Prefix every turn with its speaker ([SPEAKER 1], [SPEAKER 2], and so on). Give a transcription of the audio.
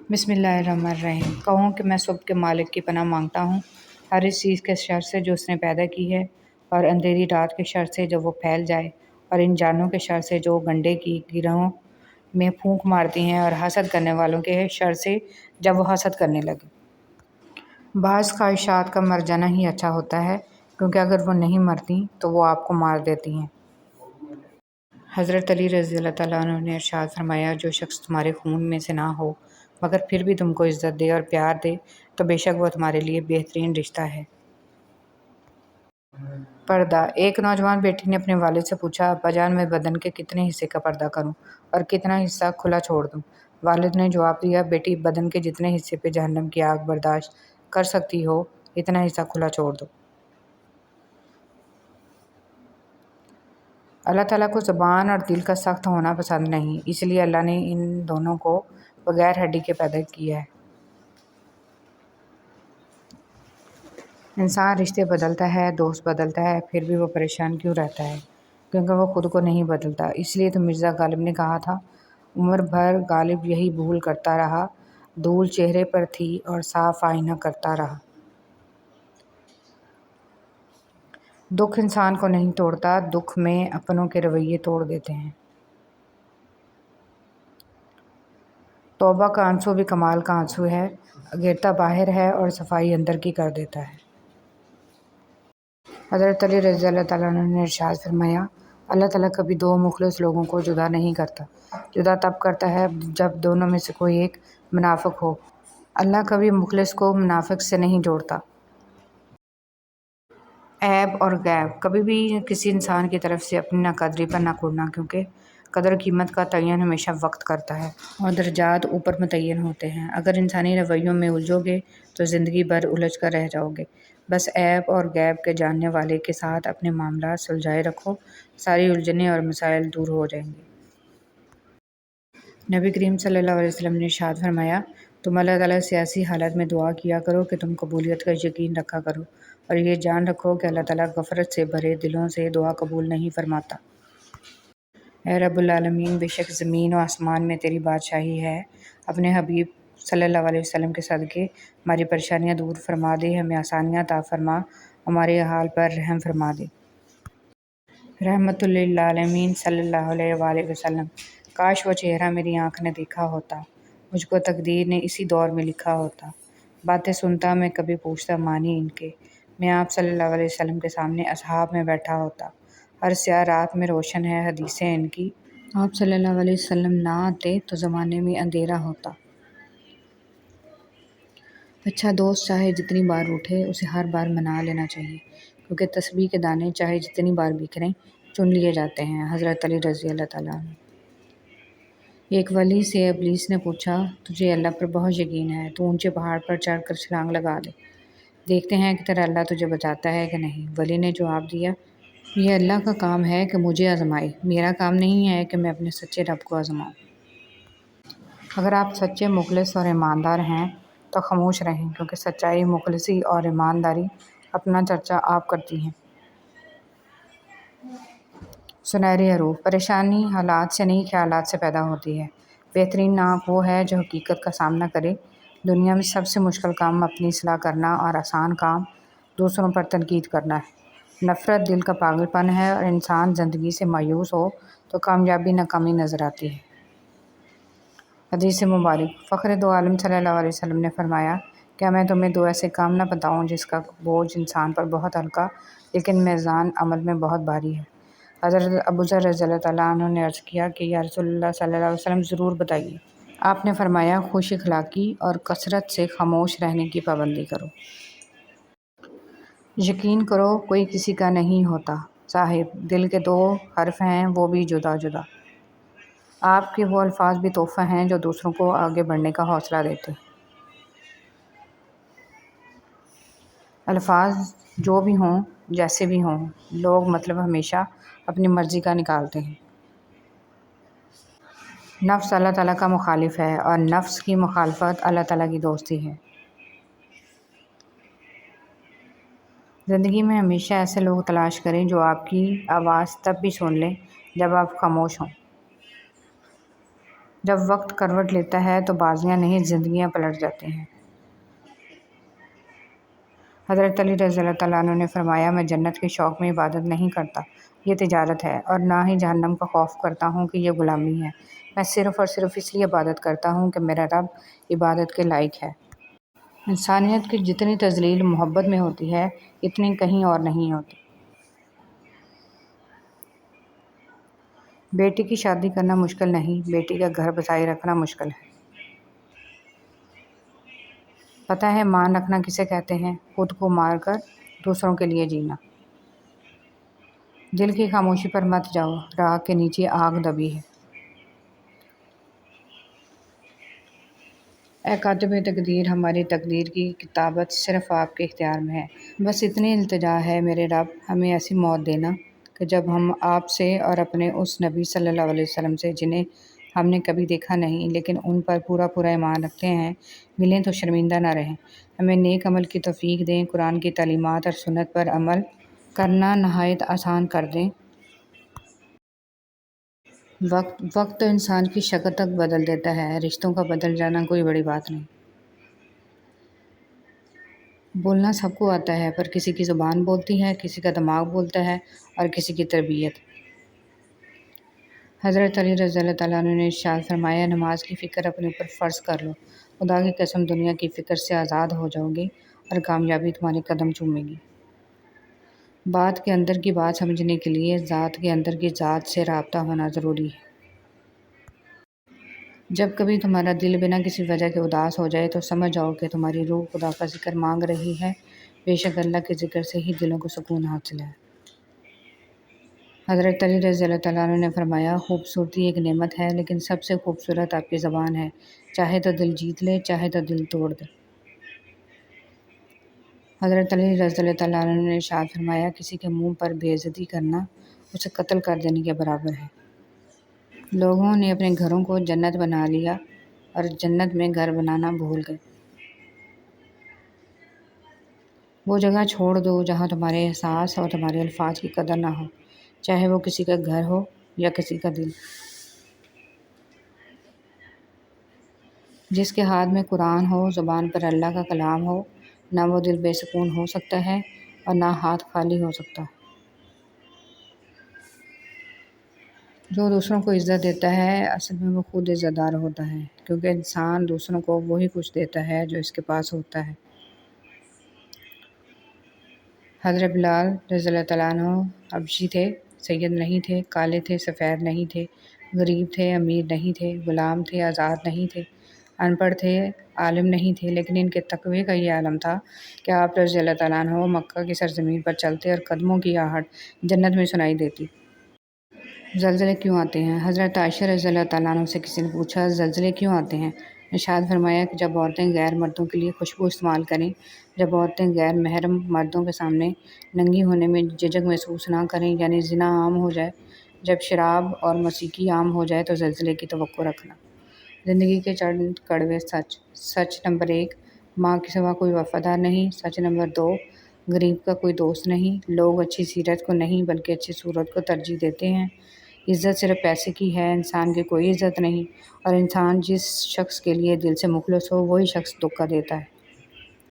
[SPEAKER 1] بسم اللہ الرحمن الرحیم۔ کہوں کہ میں صبح کے مالک کی پناہ مانگتا ہوں، ہر اس چیز کے شر سے جو اس نے پیدا کی ہے، اور اندھیری رات کے شر سے جب وہ پھیل جائے، اور ان جانوں کے شر سے جو گنڈے کی گرہوں میں پھونک مارتی ہیں، اور حسد کرنے والوں کے شر سے جب وہ حسد کرنے لگے۔ بعض خواہشات کا مر جانا ہی اچھا ہوتا ہے، کیونکہ اگر وہ نہیں مرتیں تو وہ آپ کو مار دیتی ہیں۔ حضرت علی رضی اللہ تعالیٰ عنہ نے ارشاد فرمایا، جو شخص تمہارے خون میں سے نہ ہو مگر پھر بھی تم کو عزت دے اور پیار دے تو بے شک وہ تمہارے لیے بہترین رشتہ ہے۔ پردہ۔ ایک نوجوان بیٹی نے اپنے والد سے پوچھا، ابا جان میں بدن کے کتنے حصے کا پردہ کروں اور کتنا حصہ کھلا چھوڑ دوں؟ والد نے جواب دیا، بیٹی بدن کے جتنے حصے پہ جہنم کی آگ برداشت کر سکتی ہو اتنا حصہ کھلا چھوڑ دو۔ اللہ تعالیٰ کو زبان اور دل کا سخت ہونا پسند نہیں، اس لیے اللہ نے ان دونوں کو بغیر ہڈی کے پیدا کیا ہے۔ انسان رشتے بدلتا ہے، دوست بدلتا ہے، پھر بھی وہ پریشان کیوں رہتا ہے؟ کیونکہ وہ خود کو نہیں بدلتا۔ اس لیے تو مرزا غالب نے کہا تھا، عمر بھر غالب یہی بھول کرتا رہا، دھول چہرے پر تھی اور صاف آئینہ کرتا رہا۔ دکھ انسان کو نہیں توڑتا، دکھ میں اپنوں کے رویے توڑ دیتے ہیں۔ توبہ کا آنسو بھی کمال کا آنسو ہے، گرتا باہر ہے اور صفائی اندر کی کر دیتا ہے۔ حضرت علی رضی اللہ تعالیٰ عنہ نے ارشاد فرمایا، اللہ تعالیٰ کبھی دو مخلص لوگوں کو جدا نہیں کرتا، جدا تب کرتا ہے جب دونوں میں سے کوئی ایک منافق ہو۔ اللہ کبھی مخلص کو منافق سے نہیں جوڑتا۔ عیب اور غیب۔ کبھی بھی کسی انسان کی طرف سے اپنی ناقدری پر نہ کوڑنا، کیونکہ قدر و قیمت کا تعین ہمیشہ وقت کرتا ہے اور درجات اوپر متعین ہوتے ہیں۔ اگر انسانی رویوں میں الجھو گے تو زندگی بھر الجھ کر رہ جاؤ گے۔ بس عیب اور غیب کے جاننے والے کے ساتھ اپنے معاملات سلجھائے رکھو، ساری الجھنیں اور مسائل دور ہو جائیں گے۔ نبی کریم صلی اللہ علیہ وسلم نے ارشاد فرمایا، تم اللہ تعالیٰ سے ایسی حالت میں دعا کیا کرو کہ تم قبولیت کا یقین رکھا کرو، اور یہ جان رکھو کہ اللہ تعالیٰ غفرت سے بھرے دلوں سے دعا قبول نہیں فرماتا۔ اے رب العالمین، بے شک زمین و آسمان میں تیری بادشاہی ہے، اپنے حبیب صلی اللہ علیہ وسلم کے صدقے ہماری پریشانیاں دور فرما دے، ہمیں آسانیاں عطا فرما، ہمارے حال پر رحم فرما دے۔ رحمت للعالمین صلی اللہ علیہ وآلہ وسلم۔ کاش وہ چہرہ میری آنکھ نے دیکھا ہوتا، مجھ کو تقدیر نے اسی دور میں لکھا ہوتا۔ باتیں سنتا میں کبھی پوچھتا معنی ان کے، میں آپ صلی اللہ علیہ وسلم کے سامنے اصحاب میں بیٹھا ہوتا، ہر سیاہ رات میں روشن ہے حدیثیں ان کی۔ آپ صلی اللہ علیہ وسلم نہ آتے تو زمانے میں اندھیرا ہوتا۔ اچھا دوست چاہے جتنی بار روٹھے اسے ہر بار منا لینا چاہیے، کیونکہ تسبیح کے دانے چاہے جتنی بار بکھریں چن لیے جاتے ہیں۔ حضرت علی رضی اللہ تعالیٰ عنہ۔ ایک ولی سے ابلیس نے پوچھا، تجھے اللہ پر بہت یقین ہے، تو اونچے پہاڑ پر چڑھ کر چھلانگ لگا دے، دیکھتے ہیں کہ تیرا اللہ تجھے بچاتا ہے کہ نہیں۔ ولی نے جواب دیا، یہ اللہ کا کام ہے کہ مجھے آزمائے، میرا کام نہیں ہے کہ میں اپنے سچے رب کو آزماؤں۔ اگر آپ سچے مخلص اور ایماندار ہیں تو خاموش رہیں، کیونکہ سچائی، مخلصی اور ایمانداری اپنا چرچا آپ کرتی ہیں۔ سنہرے حروف۔ پریشانی حالات سے نہیں، خیالات سے پیدا ہوتی ہے۔ بہترین ناک وہ ہے جو حقیقت کا سامنا کرے۔ دنیا میں سب سے مشکل کام اپنی اصلاح کرنا اور آسان کام دوسروں پر تنقید کرنا ہے۔ نفرت دل کا پاگل پن ہے، اور انسان زندگی سے مایوس ہو تو کامیابی ناکامی نظر آتی ہے۔ حدیث مبارک۔ فخر دو عالم صلی اللہ علیہ وسلم نے فرمایا، کیا میں تمہیں دو ایسے کام نہ بتاؤں جس کا بوجھ انسان پر بہت ہلکا لیکن میزان عمل میں بہت بھاری ہے؟ حضرت ابو ذر رضی اللہ تعالیٰ عنہ نے عرض کیا کہ یا رسول اللہ صلی اللہ علیہ وسلم، ضرور بتائیے۔ آپ نے فرمایا، خوش اخلاقی اور کثرت سے خاموش رہنے کی پابندی کرو۔ یقین کرو کوئی کسی کا نہیں ہوتا صاحب، دل کے دو حرف ہیں وہ بھی جدا جدا۔ آپ کے وہ الفاظ بھی تحفہ ہیں جو دوسروں کو آگے بڑھنے کا حوصلہ دیتے ہیں۔ الفاظ جو بھی ہوں، جیسے بھی ہوں، لوگ مطلب ہمیشہ اپنی مرضی کا نکالتے ہیں۔ نفس اللہ تعالیٰ کا مخالف ہے، اور نفس کی مخالفت اللہ تعالیٰ کی دوستی ہے۔ زندگی میں ہمیشہ ایسے لوگ تلاش کریں جو آپ کی آواز تب بھی سن لیں جب آپ خاموش ہوں۔ جب وقت کروٹ لیتا ہے تو بازیاں نہیں زندگیاں پلٹ جاتی ہیں۔ حضرت علی رضی اللہ تعالیٰ عنہ نے فرمایا، میں جنت کے شوق میں عبادت نہیں کرتا، یہ تجارت ہے، اور نہ ہی جہنم کا خوف کرتا ہوں کہ یہ غلامی ہے۔ میں صرف اور صرف اس لیے عبادت کرتا ہوں کہ میرا رب عبادت کے لائق ہے۔ انسانیت کی جتنی تذلیل محبت میں ہوتی ہے، اتنی کہیں اور نہیں ہوتی۔ بیٹی کی شادی کرنا مشکل نہیں، بیٹی کا گھر بسائے رکھنا مشکل ہے۔ پتہ ہے مان رکھنا کسے کہتے ہیں؟ خود کو مار کر دوسروں کے لیے جینا۔ دل کی خاموشی پر مت جاؤ، راہ کے نیچے آگ دبی ہے۔ اے کاتب تقدیر، ہماری تقدیر کی کتابت صرف آپ کے اختیار میں ہے۔ بس اتنی التجا ہے میرے رب، ہمیں ایسی موت دینا کہ جب ہم آپ سے اور اپنے اس نبی صلی اللہ علیہ وسلم سے، جنہیں ہم نے کبھی دیکھا نہیں لیکن ان پر پورا ایمان رکھتے ہیں، ملیں تو شرمندہ نہ رہیں۔ ہمیں نیک عمل کی توفیق دیں، قرآن کی تعلیمات اور سنت پر عمل کرنا نہایت آسان کر دیں۔ وقت تو انسان کی شکل تک بدل دیتا ہے، رشتوں کا بدل جانا کوئی بڑی بات نہیں۔ بولنا سب کو آتا ہے، پر کسی کی زبان بولتی ہے، کسی کا دماغ بولتا ہے، اور کسی کی تربیت۔ حضرت علی رضی اللہ تعالیٰ عنہ نے ارشاد فرمایا، نماز کی فکر اپنے اوپر فرض کر لو، خدا کی قسم دنیا کی فکر سے آزاد ہو جاؤ گے اور کامیابی تمہارے قدم چومے گی۔ بات کے اندر کی بات سمجھنے کے لیے ذات کے اندر کی ذات سے رابطہ ہونا ضروری ہے۔ جب کبھی تمہارا دل بنا کسی وجہ کے اداس ہو جائے تو سمجھ جاؤ کہ تمہاری روح خدا کا ذکر مانگ رہی ہے، بے شک اللہ کے ذکر سے ہی دلوں کو سکون حاصل ہے۔ حضرت علی رضی اللہ تعالیٰ عنہ نے فرمایا، خوبصورتی ایک نعمت ہے، لیکن سب سے خوبصورت آپ کی زبان ہے، چاہے تو دل جیت لے، چاہے تو دل توڑ دے۔ حضرت علی رضی اللہ تعالیٰ عنہ نے ارشاد فرمایا، کسی کے منہ پر بے عزتی کرنا اسے قتل کر دینے کے برابر ہے۔ لوگوں نے اپنے گھروں کو جنت بنا لیا اور جنت میں گھر بنانا بھول گئے۔ وہ جگہ چھوڑ دو جہاں تمہارے احساس اور تمہارے الفاظ کی قدر نہ ہو، چاہے وہ کسی کا گھر ہو یا کسی کا دل۔ جس کے ہاتھ میں قرآن ہو، زبان پر اللہ کا کلام ہو، نہ وہ دل بے سکون ہو سکتا ہے اور نہ ہاتھ خالی ہو سکتا ہے۔ جو دوسروں کو عزت دیتا ہے اصل میں وہ خود عزت دار ہوتا ہے، کیونکہ انسان دوسروں کو وہی کچھ دیتا ہے جو اس کے پاس ہوتا ہے۔ حضرت بلال رضی اللہ تعالیٰ عنہ حبشی تھے، سید نہیں تھے، کالے تھے، سفید نہیں تھے، غریب تھے، امیر نہیں تھے، غلام تھے، آزاد نہیں تھے، ان پڑھ تھے، عالم نہیں تھے، لیکن ان کے تقوی کا یہ عالم تھا کہ آپ رضی اللہ تعالیٰ عنہ مکہ کی سرزمین پر چلتے اور قدموں کی آہٹ جنت میں سنائی دیتی۔ زلزلے کیوں آتے ہیں؟ حضرت عائشہ رضی اللہ تعالیٰ عنہ سے کسی نے پوچھا، زلزلے کیوں آتے ہیں؟ ارشاد فرمایا کہ جب عورتیں غیر مردوں کے لیے خوشبو استعمال کریں، جب عورتیں غیر محرم مردوں کے سامنے ننگی ہونے میں جھجک محسوس نہ کریں، یعنی زنا عام ہو جائے، جب شراب اور موسیقی عام ہو جائے تو زلزلے کی توقع رکھنا۔ زندگی کے چند کڑوے سچ۔ سچ نمبر 1، ماں کے سوا کوئی وفادار نہیں۔ سچ نمبر 2، غریب کا کوئی دوست نہیں۔ لوگ اچھی سیرت کو نہیں بلکہ اچھی صورت کو ترجیح دیتے ہیں۔ عزت صرف پیسے کی ہے، انسان کی کوئی عزت نہیں، اور انسان جس شخص کے لیے دل سے مخلص ہو وہی شخص دھوکہ دیتا ہے۔